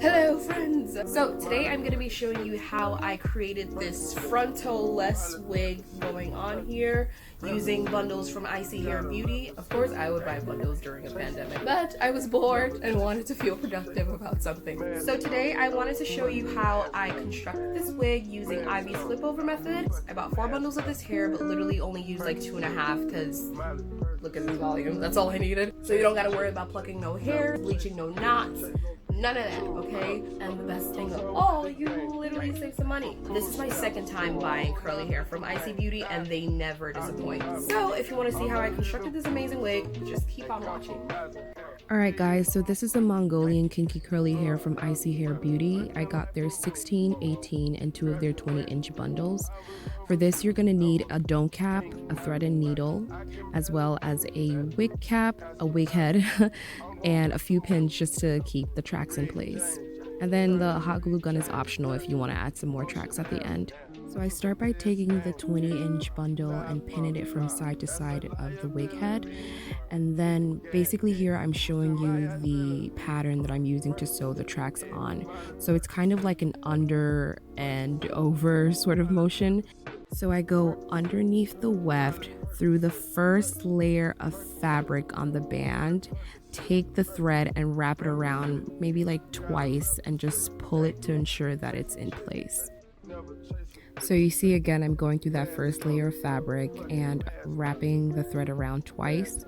Hello friends! So today I'm going to be showing you how I created this frontal-less wig going on here using bundles from Iseehair Beauty. Of course I would buy bundles during a pandemic, but I was bored and wanted to feel productive about something. So today I wanted to show you how I constructed this wig using Ivy's flip over method. I bought 4 bundles of this hair but literally only used like 2.5 because look at this volume, that's all I needed. So you don't gotta worry about plucking no hair, bleaching no knots. None of that, okay? And the best thing of all, you literally save some money. This is my second time buying curly hair from Iseehair Beauty and they never disappoint. So if you want to see how I constructed this amazing wig, just keep on watching. Alright guys, so this is the Mongolian Kinky Curly hair from Iseehair Beauty. I got their 16, 18, and 2 of their 20-inch bundles. For this, you're going to need a dome cap, a thread and needle, as well as a wig cap, a wig head, and a few pins just to keep the tracks in place. And then the hot glue gun is optional if you want to add some more tracks at the end. So I start by taking the 20-inch bundle and pinning it from side to side of the wig head. And then basically here I'm showing you the pattern that I'm using to sew the tracks on. So it's kind of like an under and over sort of motion. So I go underneath the weft through the first layer of fabric on the band, take the thread and wrap it around maybe like twice and just pull it to ensure that it's in place. So you see again, I'm going through that first layer of fabric and wrapping the thread around twice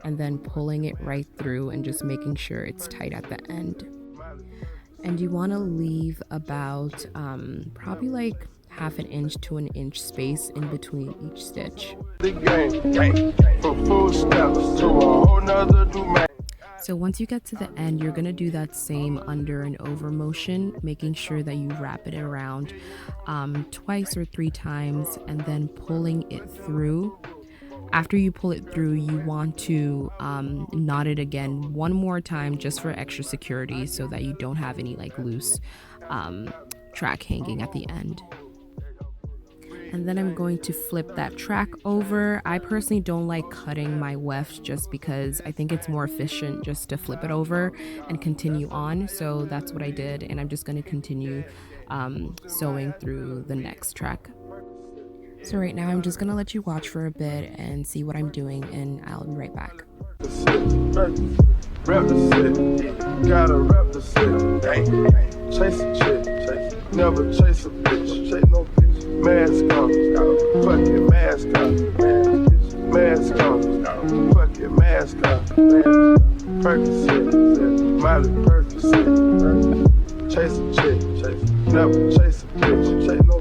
and then pulling it right through and just making sure it's tight at the end. And you want to leave about probably like half an inch to an inch space in between each stitch. So once you get to the end, you're going to do that same under and over motion, making sure that you wrap it around twice or 3 times and then pulling it through. After you pull it through, you want to knot it again one more time just for extra security so that you don't have any like loose track hanging at the end. And then I'm going to flip that track over. I personally don't like cutting my weft just because I think it's more efficient just to flip it over and continue on. So that's what I did, and I'm just going to continue sewing through the next track. So right now I'm just going to let you watch for a bit and see what I'm doing, and I'll be right back. Rep the city, gotta rep the city. Chase a chick, never chase a bitch, chase no bitch. Mask on, fucking mask on, mask on, fucking mask on. Percocet, Miley Percocet. Chase a chick, never chase a bitch, chase no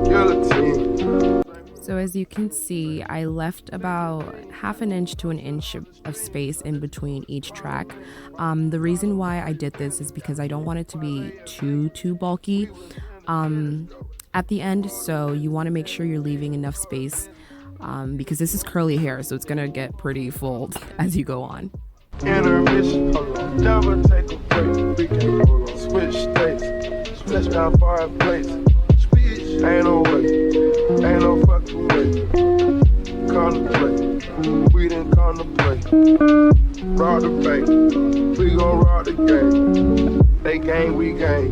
guillotine. So as you can see, I left about half an inch to an inch of space in between each track. The reason why I did this is because I don't want it to be too bulky at the end. So you want to make sure you're leaving enough space because this is curly hair, so it's gonna get pretty full as you go on. Intermission, never take a break. We can switch states, touchdown fireplace. Ain't no way, ain't no fucking way. Contemplate, we didn't contemplate. Rob the bank, we gon' rob the game. They gang, we gang,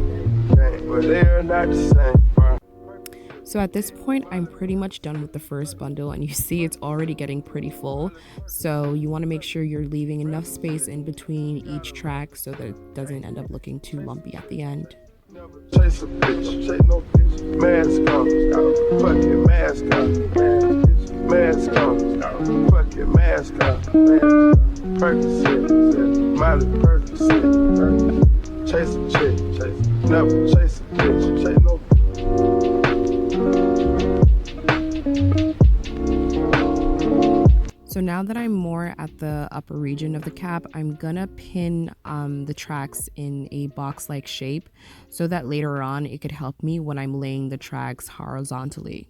but they're not the same. So at this point, I'm pretty much done with the first bundle, and you see it's already getting pretty full. So you want to make sure you're leaving enough space in between each track so that it doesn't end up looking too lumpy at the end. Chase a bitch, chase no bitch. Mask on, fucking mask on. Mask on, fucking mask on. Percocet, Miley Percocet. Chase a chick, never chase a bitch, chase no bitch. So now that I'm more at the upper region of the cap, I'm gonna pin the tracks in a box-like shape so that later on it could help me when I'm laying the tracks horizontally.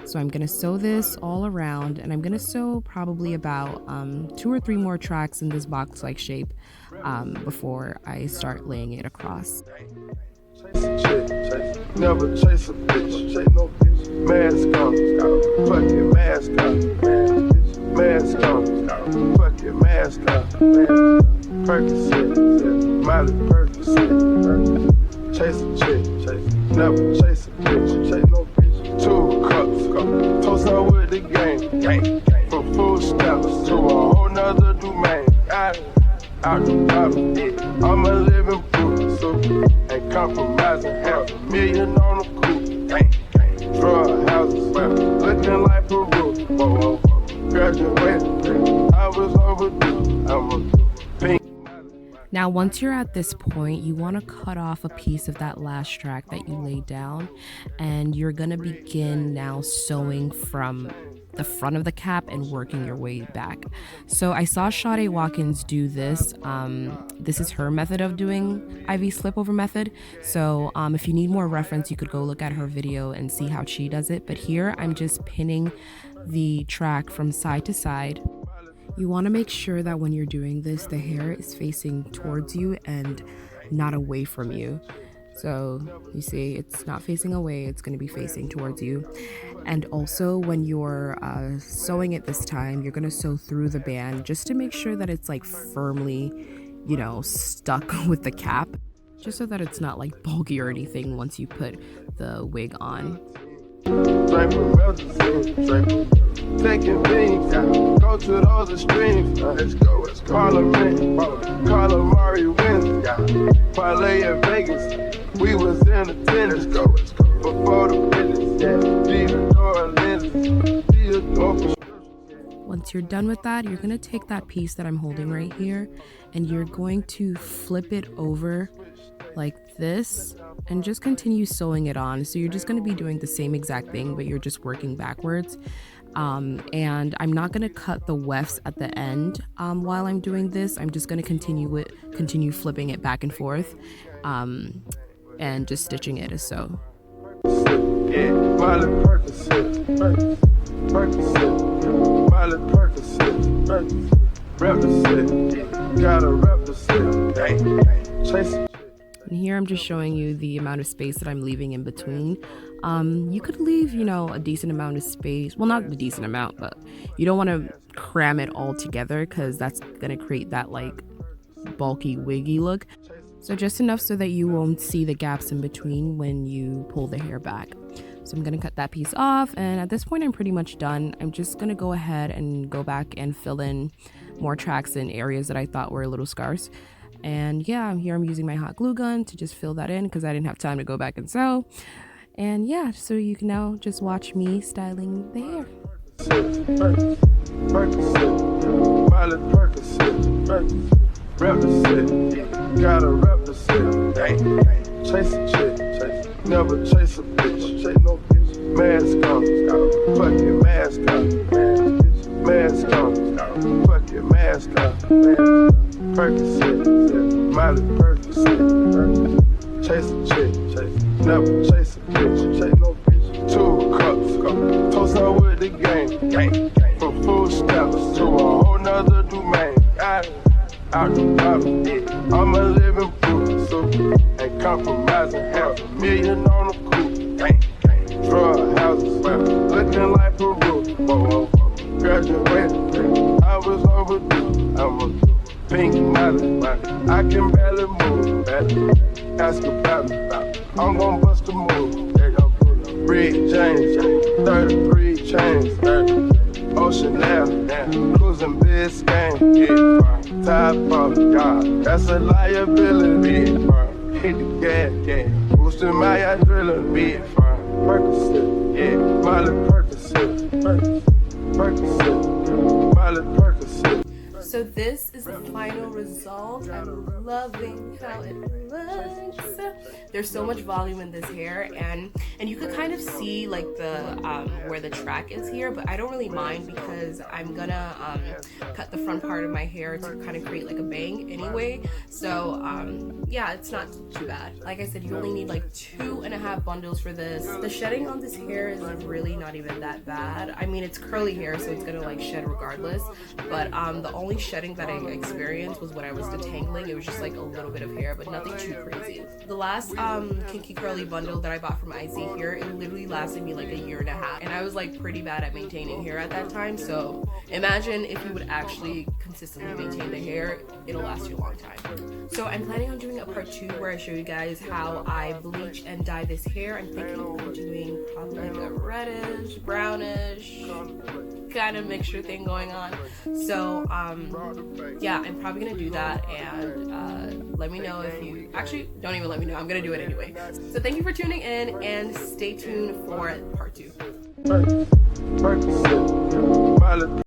So I'm gonna sew this all around, and I'm gonna sew probably about 2 or 3 more tracks in this box-like shape before I start laying it across. Never chase a bitch, chase no bitch. Mask on, fucking mask on. Mask on, fucking mask on. Percocet, Miley Percocet. Chase a chick, never chase a bitch, chase no bitch. 2 cups, toast her with the gang. From food stamps to a whole nother domain. Out the bottom, I'm a living proof, so ain't compromising. $500,000 on the coupe, drug houses, looking like Peru. Graduated, I was overdue. I'm a pink. Now, once you're at this point, you want to cut off a piece of that last track that you laid down, and you're gonna begin now sewing from the front of the cap and working your way back. So I saw Sade Watkins do this. This is her method of doing Ivy slip over method. So if you need more reference, you could go look at her video and see how she does it. But here I'm just pinning the track from side to side. You want to make sure that when you're doing this, the hair is facing towards you and not away from you. So you see, it's not facing away, it's going to be facing towards you. And also when you're sewing it this time, you're going to sew through the band just to make sure that it's like firmly, you know, stuck with the cap, just so that it's not like bulky or anything once you put the wig on. Taking beans, go to those extremes. Let's go. Parliament, Calamari wins. Parlay in Vegas, we was in attendance. Go. Before the business, Once you're done with that, you're gonna take that piece that I'm holding right here, and you're going to flip it over like this and just continue sewing it on. So you're just going to be doing the same exact thing, but you're just working backwards. And I'm not going to cut the wefts at the end while I'm doing this. I'm just going to continue flipping it back and forth and just stitching it as so. And here I'm just showing you the amount of space that I'm leaving in between. You could leave, you know, a decent amount of space. Well, not a decent amount, but you don't want to cram it all together because that's going to create that like bulky wiggy look. So just enough so that you won't see the gaps in between when you pull the hair back. So I'm going to cut that piece off, and at this point I'm pretty much done. I'm just going to go ahead and go back and fill in more tracks in areas that I thought were a little scarce. And yeah, I'm using my hot glue gun to just fill that in because I didn't have time to go back and sew. And yeah, so you can now just watch me styling the hair. Gotta represent, chase a chick, never chase a bitch, chase no bitch. Mask on, fucking mask on, mask on, fucking mask on. Percocet, Miley Percocet, chase a chick, never chase a bitch, chase no bitch. 2 cups, toast her with the gang. From food stamps to a whole nother domain. Out the bottom, I'm a living proof, so ain't compromising. $500,000 on the coupe, drug houses, looking like Peru. Graduated, I was overdue. I'm a pink Miley, I can barely move. Ask about me, I'm gon' bust a move. Red James, 33 chains, Ocean Air, cruising Biscayne, top of God, that's a liability. Hit the gas, boosting my adrenaline. Percocet, Miley Percocet, Miley Percocet. So this is the final result. I'm loving how it looks. There's so much volume in this hair, and you could kind of see like the where the track is here, but I don't really mind because I'm gonna cut the front part of my hair to kind of create like a bang anyway. So yeah, it's not too bad. Like I said, you only need like 2.5 bundles for this. The shedding on this hair is really not even that bad. I mean, it's curly hair, so it's gonna like shed regardless, but the only only shedding that I experienced was when I was detangling. It was just like a little bit of hair, but nothing too crazy. The last Kinky Curly bundle that I bought from Iseehair, it literally lasted me like a year and a half, and I was like pretty bad at maintaining hair at that time. So imagine if you would actually consistently maintain the hair, it'll last you a long time. So I'm planning on doing a part 2 where I show you guys how I bleach and dye this hair. I'm thinking of doing probably like a reddish, brownish kind of mixture thing going on. So yeah, I'm probably gonna do that, and let me know if you actually don't even let me know. I'm gonna do it anyway. So thank you for tuning in, and stay tuned for part 2.